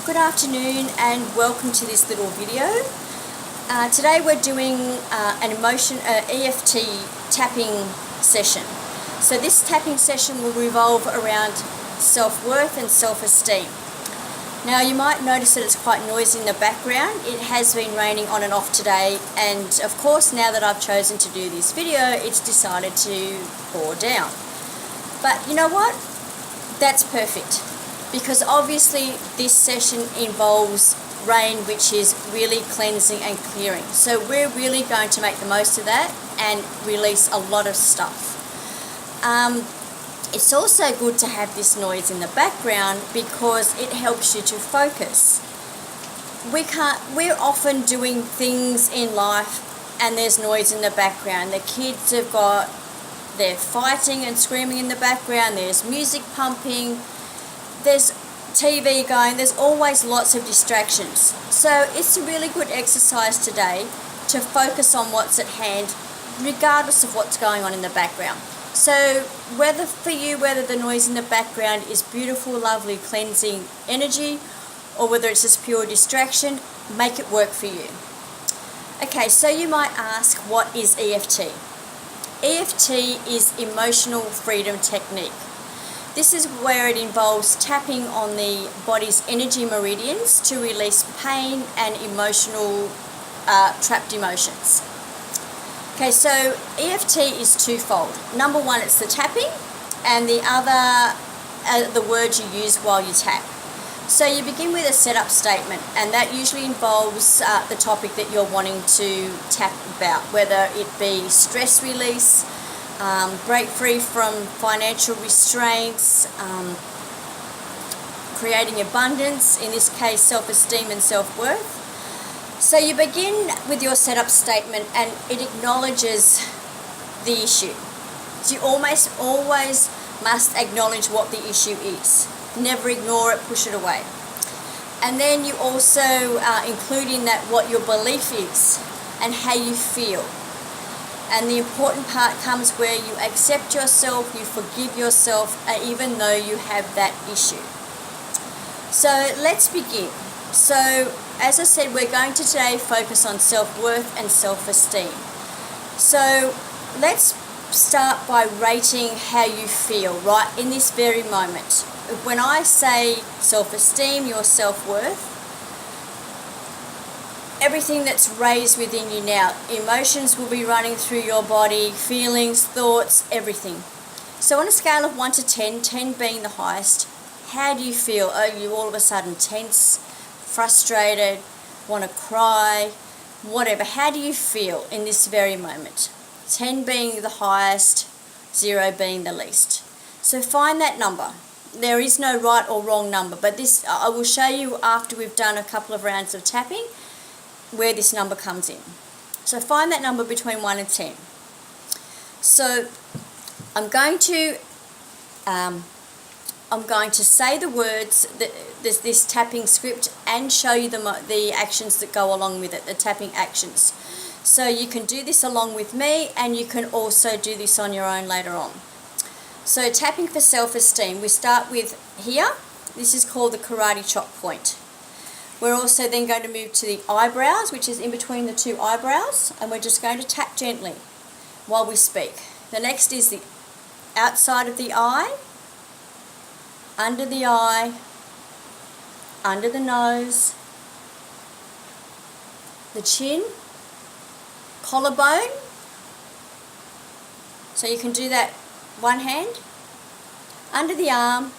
Good afternoon and welcome to this little video. Today we're doing an EFT tapping session. So this tapping session will revolve around self-worth and self-esteem. Now you might notice that it's quite noisy in the background. It has been raining on and off today, and of course now that I've chosen to do this video, it's decided to pour down. But you know what? That's perfect, because obviously this session involves rain, which is really cleansing and clearing. So we're really going to make the most of that and release a lot of stuff. It's also good to have this noise in the background because it helps you to focus. We're often doing things in life and there's noise in the background. The kids they're fighting and screaming in the background, there's music pumping, there's TV going, there's always lots of distractions. So it's a really good exercise today to focus on what's at hand regardless of what's going on in the background. So whether the noise in the background is beautiful, lovely, cleansing energy, or whether it's just pure distraction, make it work for you. Okay, so you might ask, what is EFT? EFT is emotional freedom technique. This is where it involves tapping on the body's energy meridians to release pain and trapped emotions. Okay, so EFT is twofold. Number one, it's the tapping, and the other, the words you use while you tap. So you begin with a setup statement, and that usually involves the topic that you're wanting to tap about, whether it be stress release, break free from financial restraints, creating abundance, in this case self-esteem and self-worth. So you begin with your setup statement and it acknowledges the issue. So you almost always must acknowledge what the issue is. Never ignore it, push it away. And then you also include in that what your belief is and how you feel. And the important part comes where you accept yourself, you forgive yourself, even though you have that issue. So let's begin. So as I said, we're going to today focus on self-worth and self-esteem. So let's start by rating how you feel right in this very moment. When I say self-esteem, your self-worth, everything that's raised within you now, emotions will be running through your body, feelings, thoughts, everything. So on a scale of 1 to 10, 10 being the highest, how do you feel? Are you all of a sudden tense, frustrated, want to cry, whatever? How do you feel in this very moment? 10 being the highest, 0 being the least. So find that number. There is no right or wrong number, but this I will show you after we've done a couple of rounds of tapping where this number comes in. So find that number between 1 and 10. So I'm going to say the words, this tapping script, and show you the actions that go along with it, the tapping actions. So you can do this along with me, and you can also do this on your own later on. So tapping for self-esteem, we start with here. This is called the karate chop point. We're also then going to move to the eyebrows, which is in between the two eyebrows, and we're just going to tap gently while we speak. The next is the outside of the eye, under the eye, under the nose, the chin, collarbone. So you can do that one hand, under the arm,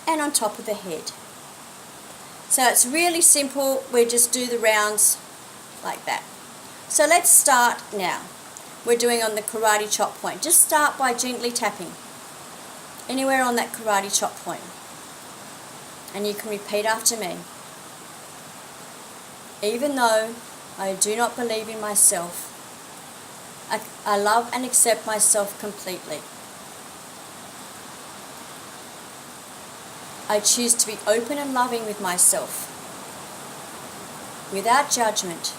and on top of the head. So it's really simple. We just do the rounds like that. So let's start now. We're doing on the karate chop point. Just start by gently tapping anywhere on that karate chop point. And you can repeat after me. Even though I do not believe in myself, I love and accept myself completely. I choose to be open and loving with myself, without judgment.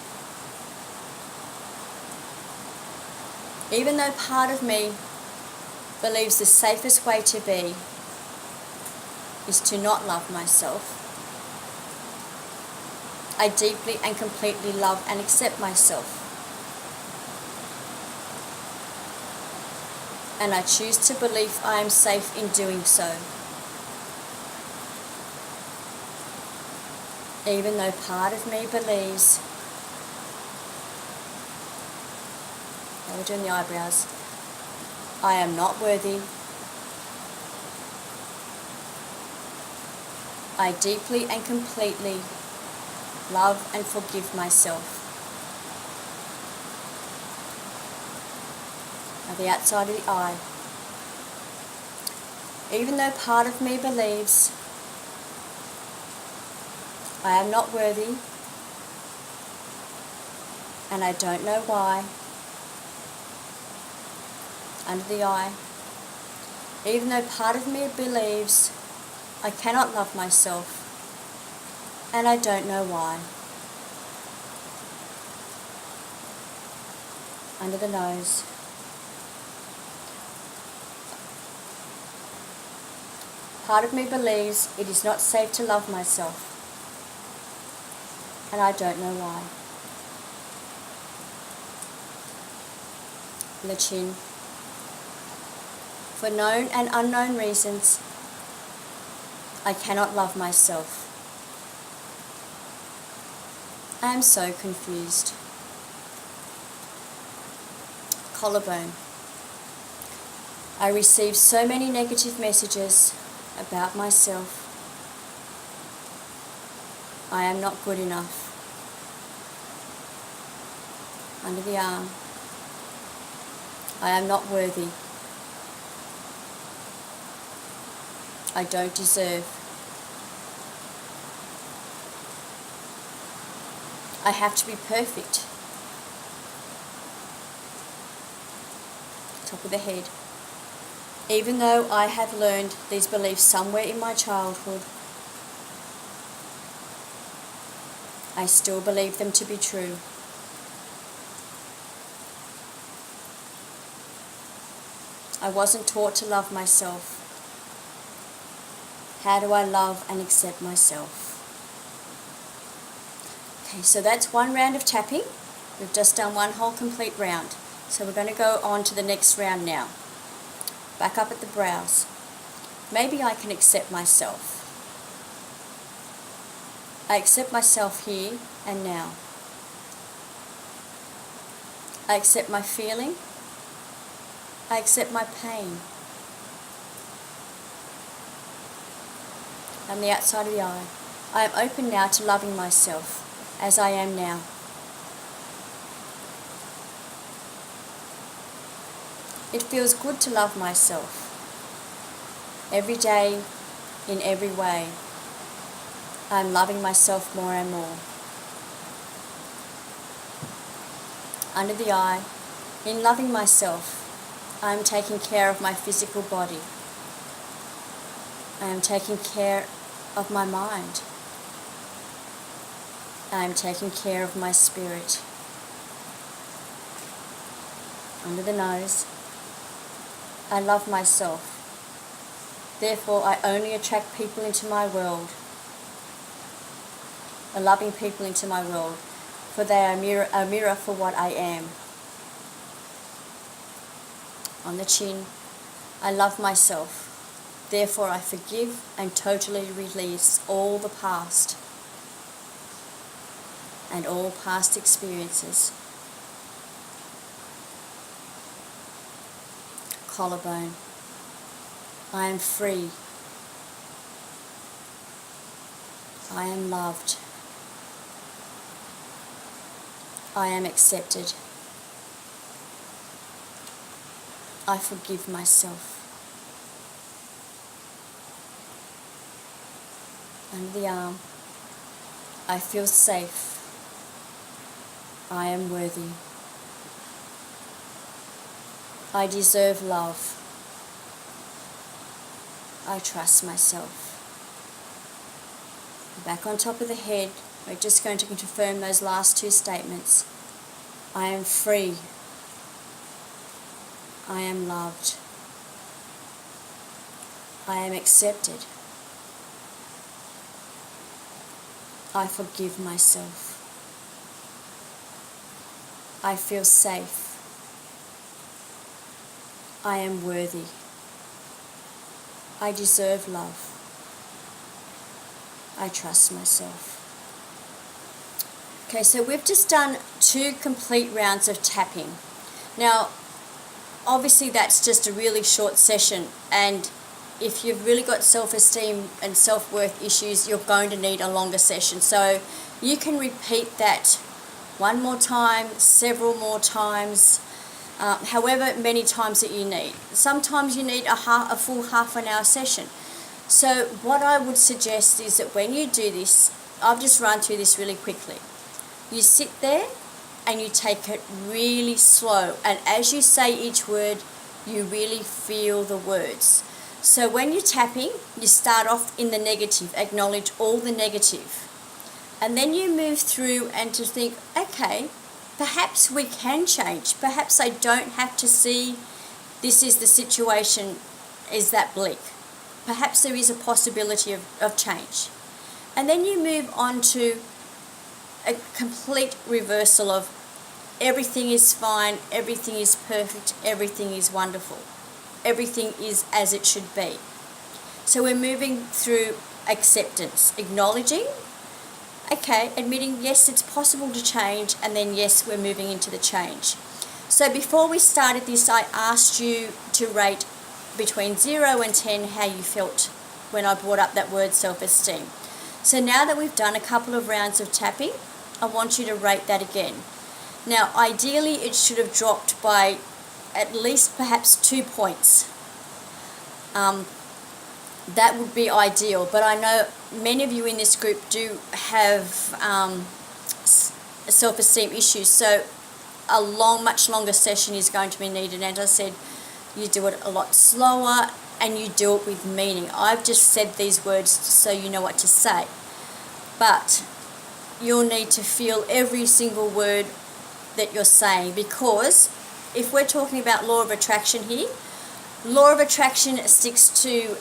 Even though part of me believes the safest way to be is to not love myself, I deeply and completely love and accept myself. And I choose to believe I am safe in doing so. Even though part of me believes, we're doing the eyebrows, I am not worthy. I deeply and completely love and forgive myself. At the outside of the eye. Even though part of me believes I am not worthy, and I don't know why. Under the eye. Even though part of me believes I cannot love myself, and I don't know why. Under the nose. Part of me believes it is not safe to love myself, and I don't know why. The chin. For known and unknown reasons, I cannot love myself. I am so confused. Collarbone. I receive so many negative messages about myself. I am not good enough. Under the arm. I am not worthy. I don't deserve. I have to be perfect. Top of the head. Even though I have learned these beliefs somewhere in my childhood, I still believe them to be true. I wasn't taught to love myself. How do I love and accept myself? Okay, so that's one round of tapping. We've just done one whole complete round. So we're going to go on to the next round now. Back up at the brows. Maybe I can accept myself. I accept myself here and now. I accept my feeling. I accept my pain. And the outside of the eye. I am open now to loving myself as I am now. It feels good to love myself. Every day, in every way, I'm loving myself more and more. Under the eye, in loving myself, I am taking care of my physical body. I am taking care of my mind. I am taking care of my spirit. Under the nose, I love myself. Therefore, I only attract people into my world, loving people into my world, for they are a mirror for what I am. On the chin, I love myself. Therefore, I forgive and totally release all the past and all past experiences. Collarbone. I am free. I am loved. I am accepted. I forgive myself. Under the arm. I feel safe. I am worthy. I deserve love. I trust myself. Back on top of the head, we're just going to confirm those last two statements. I am free. I am loved. I am accepted. I forgive myself. I feel safe. I am worthy. I deserve love. I trust myself. Okay, so we've just done 2 complete rounds of tapping. Now, obviously that's just a really short session, and if you've really got self-esteem and self-worth issues, you're going to need a longer session. So you can repeat that one more time, several more times, however many times that you need. Sometimes you need a full half an hour session. So what I would suggest is that when you do this, I've just run through this really quickly. You sit there and you take it really slow, and as you say each word, you really feel the words. So when you're tapping, you start off in the negative, acknowledge all the negative. And then you move through and to think, okay, perhaps we can change. Perhaps I don't have to see this is the situation is that bleak. Perhaps there is a possibility of change. And then you move on to a complete reversal of everything is fine, everything is perfect, everything is wonderful. Everything is as it should be. So we're moving through acceptance, acknowledging, okay, admitting, yes, it's possible to change, and then, yes, we're moving into the change. So before we started this, I asked you to rate between 0 and 10 how you felt when I brought up that word self-esteem. So now that we've done a couple of rounds of tapping, I want you to rate that again. Now, ideally, it should have dropped by at least perhaps 2 points. That would be ideal, but I know many of you in this group do have self-esteem issues, so a much longer session is going to be needed. And as I said, you do it a lot slower and you do it with meaning. I've just said these words so you know what to say, but you'll need to feel every single word that you're saying, because if we're talking about law of attraction here, law of attraction sticks to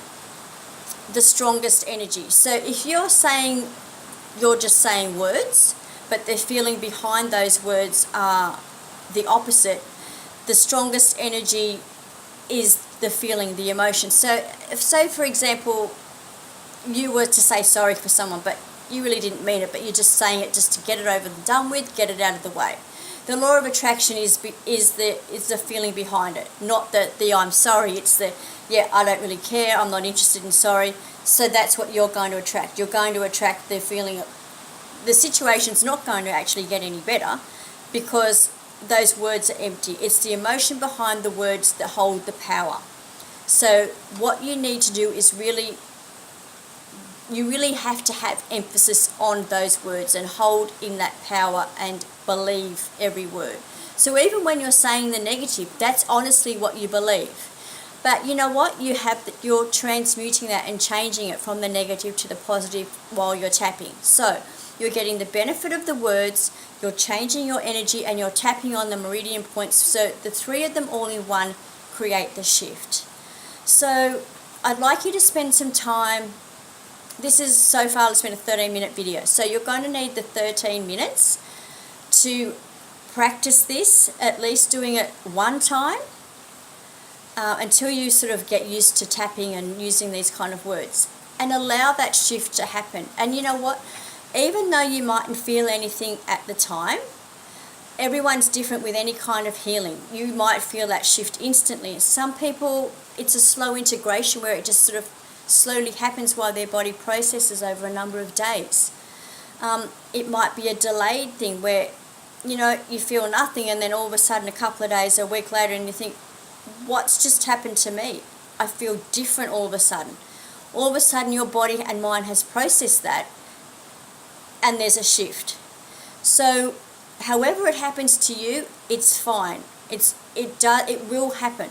the strongest energy. So if you're just saying words, but the feeling behind those words are the opposite, the strongest energy is the feeling, the emotion. So if, say for example, you were to say sorry for someone, but you really didn't mean it, but you're just saying it just to get it over and done with, get it out of the way. The law of attraction is the feeling behind it, not the I'm sorry. It's the, yeah, I don't really care, I'm not interested in sorry. So that's what you're going to attract. You're going to attract the feeling of, the situation's not going to actually get any better because those words are empty. It's the emotion behind the words that hold the power. So what you need to do is you really have to have emphasis on those words and hold in that power and believe every word. So even when you're saying the negative, that's honestly what you believe. But you know what? You're transmuting that and changing it from the negative to the positive while you're tapping. So you're getting the benefit of the words, you're changing your energy, and you're tapping on the meridian points. So the 3 of them all in one create the shift. So I'd like you to spend some time. This is, so far, it's been a 13-minute video. So you're going to need the 13 minutes to practice this, at least doing it one time, until you sort of get used to tapping and using these kind of words. And allow that shift to happen. And you know what? Even though you mightn't feel anything at the time, everyone's different with any kind of healing. You might feel that shift instantly. Some people, it's a slow integration where it just sort of slowly happens while their body processes over a number of days. It might be a delayed thing where, you know, you feel nothing and then all of a sudden a couple of days, a week later, and you think, what's just happened to me? I feel different all of a sudden. All of a sudden your body and mind has processed that and there's a shift. So however it happens to you, it's fine. It will happen.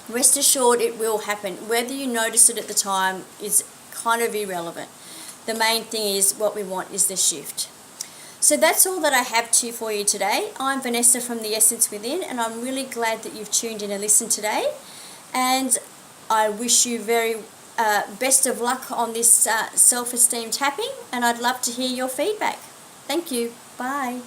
Rest assured it will happen. Whether you notice it at the time is kind of irrelevant. The main thing is what we want is the shift. So that's all that I have for you today. I'm Vanessa from The Essence Within, and I'm really glad that you've tuned in and listened today. And I wish you very best of luck on this self-esteem tapping, and I'd love to hear your feedback. Thank you. Bye.